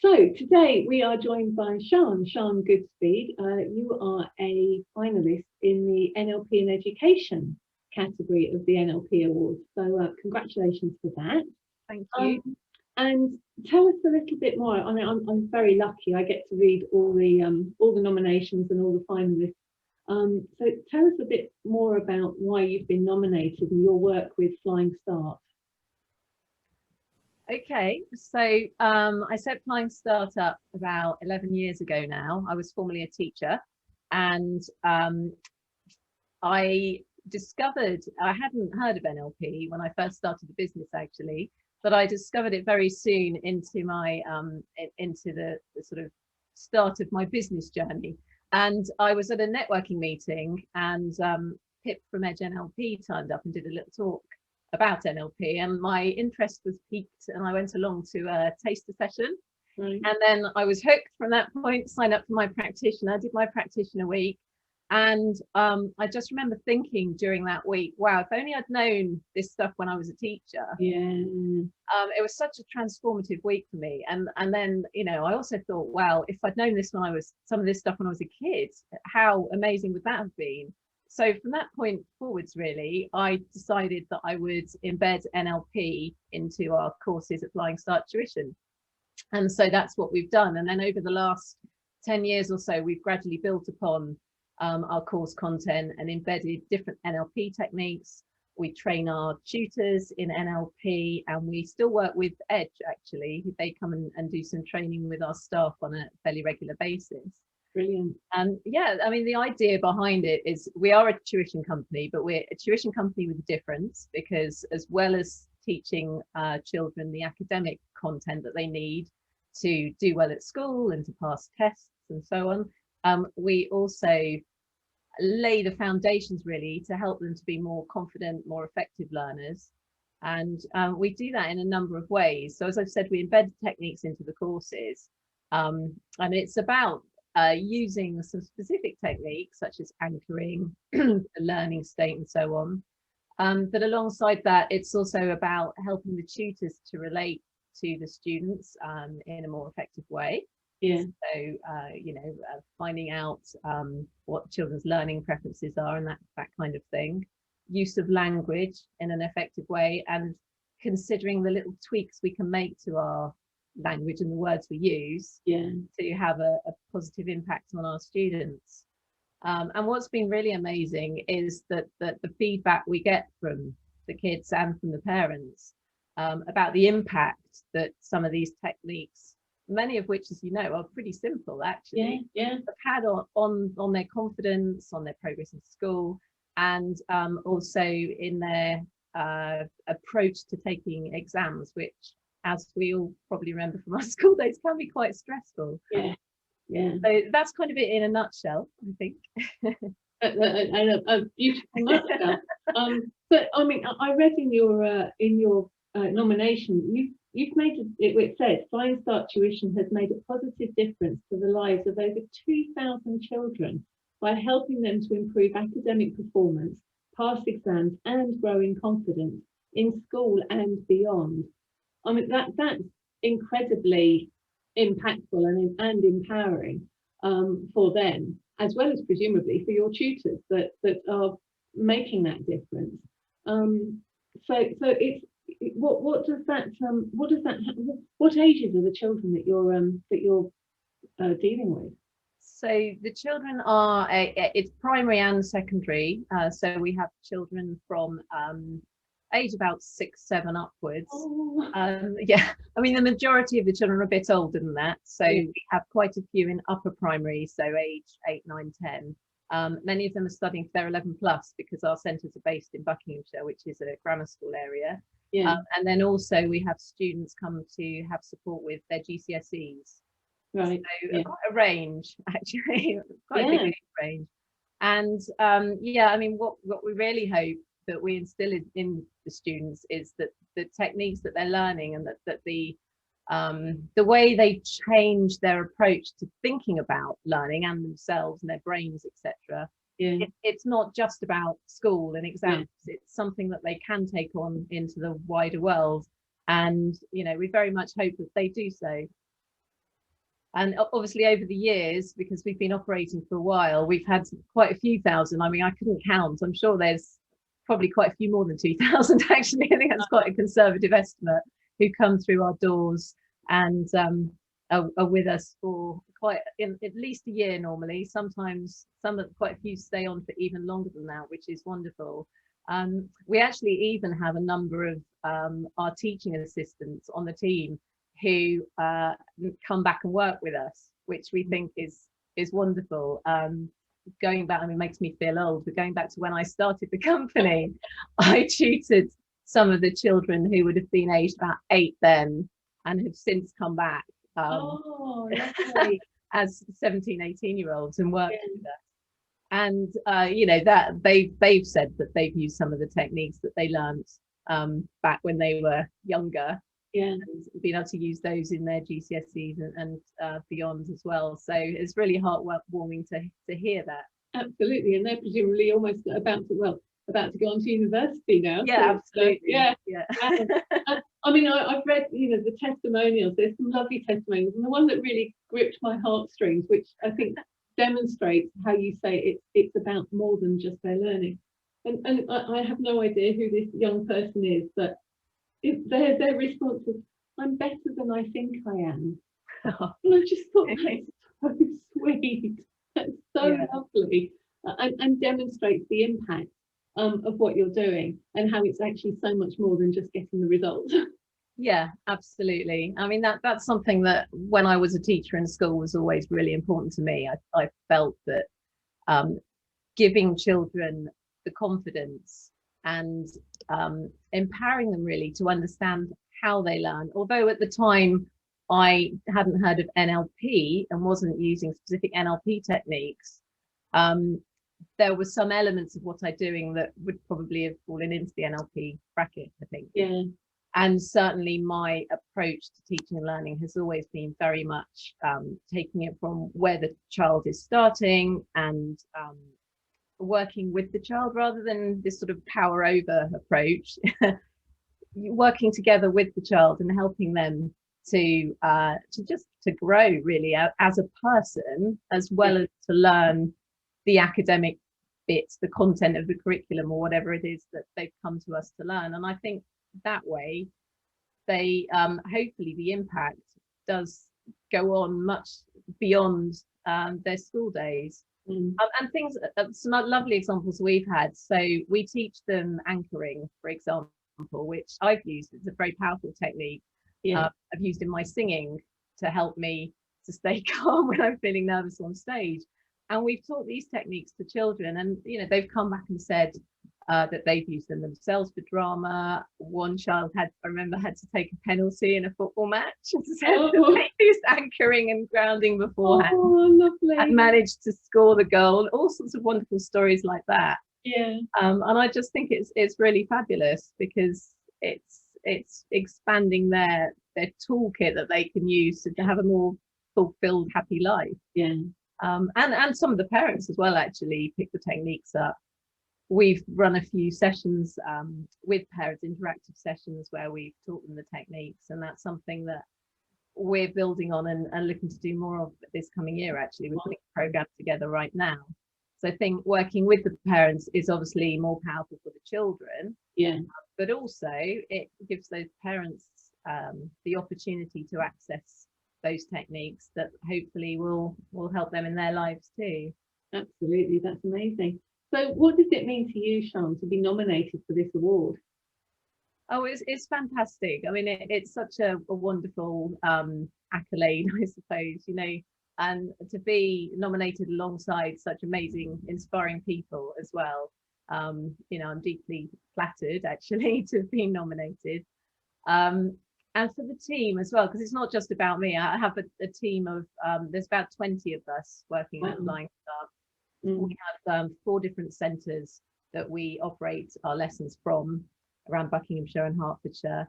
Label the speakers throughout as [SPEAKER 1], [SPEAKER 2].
[SPEAKER 1] So today we are joined by Sian Goodspeed. You are a finalist in the NLP and Education category of the NLP Awards. So congratulations for that.
[SPEAKER 2] Thank you.
[SPEAKER 1] And tell us a little bit more. I mean, I'm very lucky. I get to read all the nominations and all the finalists. So tell us a bit more about why you've been nominated and your work with Flying Start.
[SPEAKER 2] Okay, so I set Flying Start up about 11 years ago now. I was formerly a teacher, and I discovered, I hadn't heard of NLP when I first started the business actually, but I discovered it very soon into my into the sort of start of my business journey. And I was at a networking meeting, and Pip from Edge NLP turned up and did a little talk about NLP, and my interest was piqued, and I went along to a taster session.
[SPEAKER 1] Right.
[SPEAKER 2] And then I was hooked from that point, signed up for my practitioner, did my practitioner week. And I just remember thinking during that week, wow, if only I'd known this stuff when I was a teacher.
[SPEAKER 1] Yeah.
[SPEAKER 2] It was such a transformative week for me. And then, you know, I also thought, wow, if I'd known this when I was, some of this stuff when I was a kid, how amazing would that have been? So from that point forwards, really, I decided that I would embed NLP into our courses at Flying Start Tuition. And so that's what we've done. And then over the last 10 years or so, we've gradually built upon our course content and embedded different NLP techniques. We train our tutors in NLP, and we still work with Edge, actually. They come and do some training with our staff on a fairly regular basis.
[SPEAKER 1] Brilliant.
[SPEAKER 2] And yeah, I mean, the idea behind it is we are a tuition company, but we're a tuition company with a difference, because as well as teaching children the academic content that they need to do well at school and to pass tests and so on, we also lay the foundations really to help them to be more confident, more effective learners. And we do that in a number of ways. So as I've said, we embed techniques into the courses, and it's about using some specific techniques such as anchoring, the learning state and so on. But alongside that, it's also about helping the tutors to relate to the students in a more effective way.
[SPEAKER 1] Yeah.
[SPEAKER 2] So, you know, finding out what children's learning preferences are and that kind of thing. Use of language in an effective way, and considering the little tweaks we can make to our language and the words we use,
[SPEAKER 1] yeah,
[SPEAKER 2] to have a positive impact on our students. And what's been really amazing is that the feedback we get from the kids and from the parents about the impact that some of these techniques, many of which, as you know, are pretty simple actually,
[SPEAKER 1] have
[SPEAKER 2] had on their confidence, on their progress in school, and also in their approach to taking exams, which, as we all probably remember from our school days, can be quite stressful.
[SPEAKER 1] Yeah.
[SPEAKER 2] So that's kind of it in a nutshell, I think.
[SPEAKER 1] A beautiful nutshell. But I mean, I read in your nomination, you've made it said Flying Start Tuition has made a positive difference to the lives of over 2,000 children by helping them to improve academic performance, pass exams, and grow in confidence in school and beyond. I mean, that's incredibly impactful and empowering for them, as well as presumably for your tutors that are making that difference. So it's what ages are the children that you're dealing with?
[SPEAKER 2] So the children are it's primary and secondary. So we have children from age about 6, 7 upwards.
[SPEAKER 1] Oh.
[SPEAKER 2] Yeah, I mean, the majority of the children are a bit older than that. So we have quite a few in upper primary, so age 8, 9, 10. Many of them are studying for their 11 plus, because our centres are based in Buckinghamshire, which is a grammar school area.
[SPEAKER 1] Yeah.
[SPEAKER 2] And then also we have students come to have support with their GCSEs.
[SPEAKER 1] Right.
[SPEAKER 2] So quite a range, actually, quite a big range. And yeah, I mean, what we really hope that we instill in the students is that the techniques that they're learning, and that the way they change their approach to thinking about learning and themselves and their brains, etc. It's not just about school and exams. It's something that they can take on into the wider world, and you know, we very much hope that they do so. And obviously over the years, because we've been operating for a while, we've had quite a few thousand. I mean, I couldn't count. I'm sure there's probably quite a few more than 2,000 actually. I think that's quite a conservative estimate, who come through our doors and are with us for at least a year normally. Sometimes quite a few stay on for even longer than that, which is wonderful. We actually even have a number of our teaching assistants on the team who come back and work with us, which we think is wonderful. Going back, I mean, it makes me feel old, but going back to when I started the company, I tutored some of the children who would have been aged about 8 then, and have since come back as 17, 18-year-olds and worked with us. And you know, that they've said that they've used some of the techniques that they learned back when they were younger, and been able to use those in their GCSEs and beyond as well. So it's really heartwarming to hear that.
[SPEAKER 1] Absolutely, and they're presumably almost about to go on to university now.
[SPEAKER 2] Yeah, absolutely.
[SPEAKER 1] I mean, I've read, you know, the testimonials. There's some lovely testimonials, and the one that really gripped my heartstrings, which I think demonstrates how you say it's about more than just their learning. And I have no idea who this young person is, but their response was, "I'm better than I think I am." And I just thought that's so sweet. That's so lovely, and demonstrates the impact of what you're doing, and how it's actually so much more than just getting the results.
[SPEAKER 2] Yeah, absolutely. I mean, that's something that when I was a teacher in school was always really important to me. I felt that giving children the confidence and empowering them really to understand how they learn. Although at the time I hadn't heard of NLP and wasn't using specific NLP techniques, there were some elements of what I'm doing that would probably have fallen into the NLP bracket, I think.
[SPEAKER 1] Yeah.
[SPEAKER 2] And certainly my approach to teaching and learning has always been very much taking it from where the child is starting and working with the child rather than this sort of power over approach. Working together with the child and helping them to grow really as a person, as well as to learn the academic bits, the content of the curriculum or whatever it is that they've come to us to learn. And I think that way they hopefully the impact does go on much beyond their school days. And things, some lovely examples we've had. So we teach them anchoring, for example, which I've used. It's a very powerful technique. I've used in my singing to help me to stay calm when I'm feeling nervous on stage. And we've taught these techniques to children, and you know, they've come back and said that they've used them themselves for drama. One child I remember had to take a penalty in a football match, so they used anchoring and grounding beforehand.
[SPEAKER 1] Oh, lovely.
[SPEAKER 2] And managed to score the goal. All sorts of wonderful stories like that.
[SPEAKER 1] Yeah.
[SPEAKER 2] And I just think it's really fabulous because it's expanding their toolkit that they can use to have a more fulfilled, happy life.
[SPEAKER 1] Yeah.
[SPEAKER 2] And some of the parents as well actually pick the techniques up. We've run a few sessions with parents, interactive sessions where we've taught them the techniques, and that's something that we're building on and looking to do more of this coming year. Actually, we're putting a program together right now. So I think working with the parents is obviously more powerful for the children, but also it gives those parents the opportunity to access those techniques that hopefully will help them in their lives too.
[SPEAKER 1] Absolutely, that's amazing. So what does it mean to you, Sian, to be nominated for this award?
[SPEAKER 2] Oh, it's fantastic. I mean, it's such a wonderful accolade, I suppose, you know, and to be nominated alongside such amazing, inspiring people as well. You know, I'm deeply flattered actually to be nominated. And for the team as well, because it's not just about me. I have a team of, there's about 20 of us working at Flying Start. We have 4 different centres that we operate our lessons from around Buckinghamshire and Hertfordshire.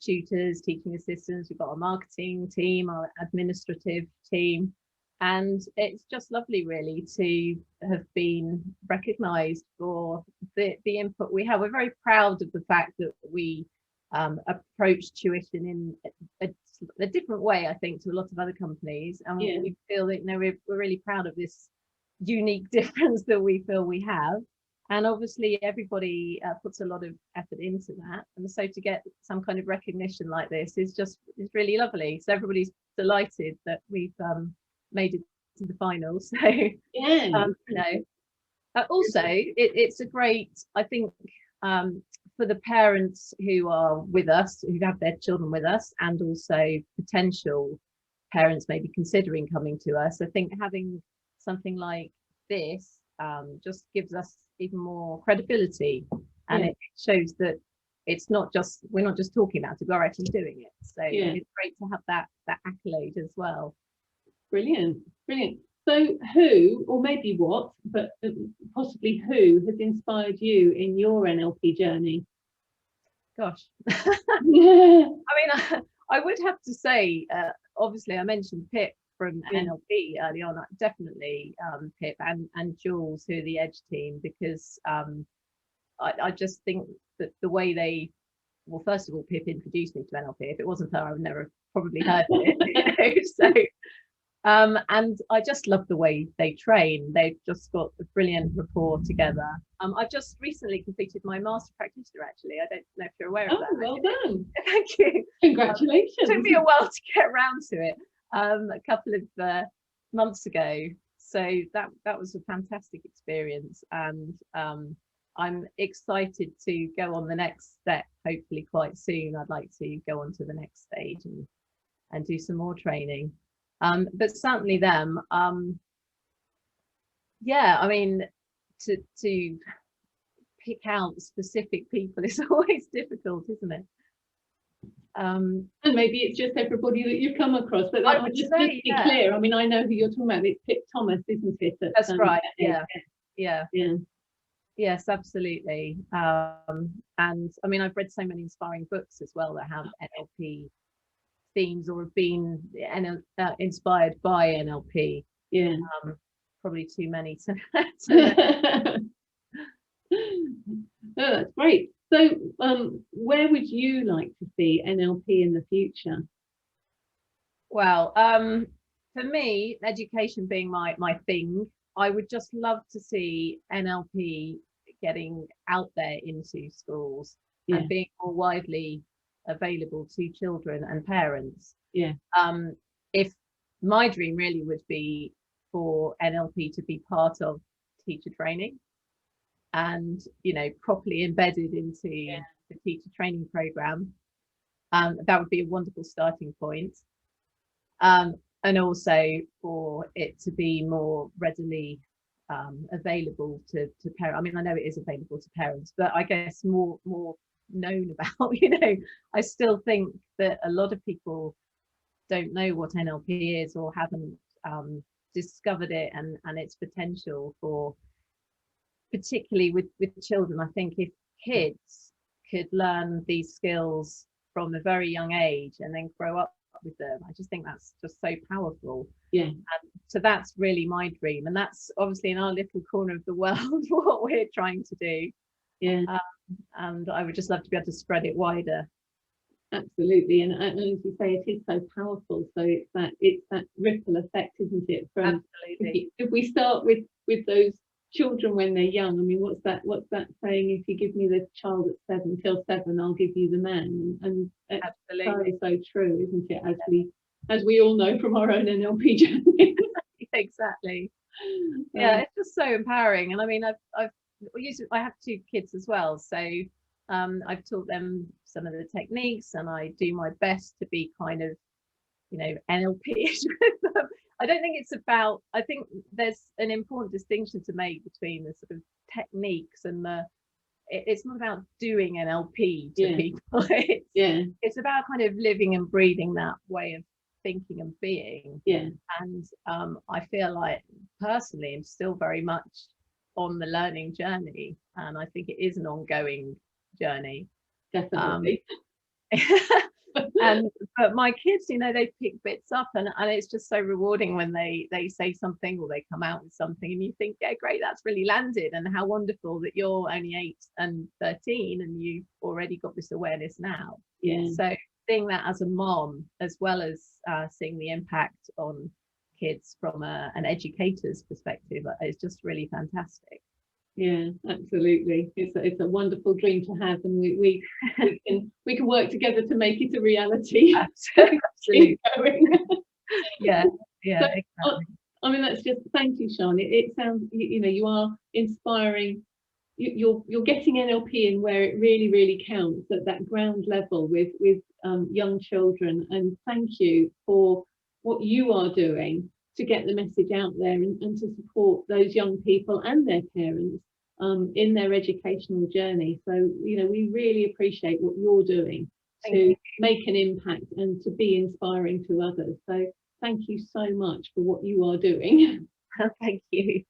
[SPEAKER 2] Tutors, teaching assistants, we've got our marketing team, our administrative team, and it's just lovely really to have been recognised for the input we have. We're very proud of the fact that we approach tuition in a different way, I think, to a lot of other companies, and we feel that, you know, we're really proud of this unique difference that we feel we have. And obviously everybody puts a lot of effort into that, and so to get some kind of recognition like this is really lovely. So everybody's delighted that we've made it to the finals. So you know, also it's a great, I think, for the parents who are with us, who have their children with us, and also potential parents maybe considering coming to us. I think having something like this just gives us even more credibility, and it shows that it's not just, we're not just talking about it, we're actually doing it. So it's great to have that accolade as well.
[SPEAKER 1] Brilliant. So who, or maybe what, but possibly who has inspired you in your NLP journey?
[SPEAKER 2] Gosh. I mean, I would have to say, obviously I mentioned Pip from NLP early on, definitely Pip and Jules, who are the Edge team, because I just think that the way they, well, first of all, Pip introduced me to NLP. If it wasn't her, I would never have probably heard of it. You know? So and I just love the way they train. They've just got a brilliant rapport together. I've just recently completed my master practitioner, actually. I don't know if you're aware of that.
[SPEAKER 1] Well done.
[SPEAKER 2] Thank you.
[SPEAKER 1] Congratulations.
[SPEAKER 2] It took me a while to get around to it, a couple of months ago. So that was a fantastic experience, and I'm excited to go on the next step, hopefully quite soon. I'd like to go on to the next stage and do some more training. But certainly them, I mean, to pick out specific people is always difficult, isn't it?
[SPEAKER 1] And maybe it's just everybody that you've come across, but
[SPEAKER 2] I would
[SPEAKER 1] just
[SPEAKER 2] say,
[SPEAKER 1] be clear, I mean, I know who you're talking about. It's Pip Thomas, isn't it?
[SPEAKER 2] That's right. Yes, absolutely. And I mean, I've read so many inspiring books as well that have NLP themes or have been inspired by NLP. Probably too many to
[SPEAKER 1] Oh, that's great. So where would you like to see NLP in the future?
[SPEAKER 2] Well, for me, education being my thing, I would just love to see NLP getting out there into schools and being more widely available to children and parents. If my dream really would be for NLP to be part of teacher training, and you know, properly embedded into the teacher training program, that would be a wonderful starting point. And also for it to be more readily available to parents. I mean, I know it is available to parents, but I guess more known about. You know, I still think that a lot of people don't know what NLP is, or haven't discovered it and its potential for, particularly with children. I think if kids could learn these skills from a very young age and then grow up with them, I just think that's just so powerful. So that's really my dream, and that's obviously in our little corner of the world what we're trying to do. And I would just love to be able to spread it wider.
[SPEAKER 1] Absolutely, and as you say, it is so powerful. So it's that ripple effect, isn't it? From if we start with those children when they're young. I mean, what's that saying? If you give me the child at 7, till 7, I'll give you the man. And absolutely so true, isn't it? As we all know from our own NLP journey.
[SPEAKER 2] Exactly. It's just so empowering. And I mean, I have 2 kids as well, so I've taught them some of the techniques, and I do my best to be kind of, you know, NLP-ish with them. I don't think it's about, I think there's an important distinction to make between the sort of techniques and it's not about doing NLP to people. It's about kind of living and breathing that way of thinking and being. And I feel like personally I'm still very much on the learning journey, and I think it is an ongoing journey.
[SPEAKER 1] Definitely.
[SPEAKER 2] But my kids, you know, they pick bits up, and it's just so rewarding when they say something or they come out with something, and you think, yeah, great, that's really landed, and how wonderful that you're only 8 and 13 and you've already got this awareness now.
[SPEAKER 1] Yeah.
[SPEAKER 2] So seeing that as a mom, as well as seeing the impact on kids from an educator's perspective, is just really fantastic.
[SPEAKER 1] Yeah, absolutely. It's a wonderful dream to have, and we can work together to make it a reality.
[SPEAKER 2] Absolutely. Yeah,
[SPEAKER 1] So,
[SPEAKER 2] exactly.
[SPEAKER 1] I mean, that's just, thank you, Sian. It sounds, you know, you are inspiring. You're getting NLP in where it really counts, at that ground level with young children. And thank you for what you are doing to get the message out there, and to support those young people and their parents in their educational journey. So, you know, we really appreciate what you're doing to make an impact and to be inspiring to others. So thank you so much for what you are doing.
[SPEAKER 2] Thank you.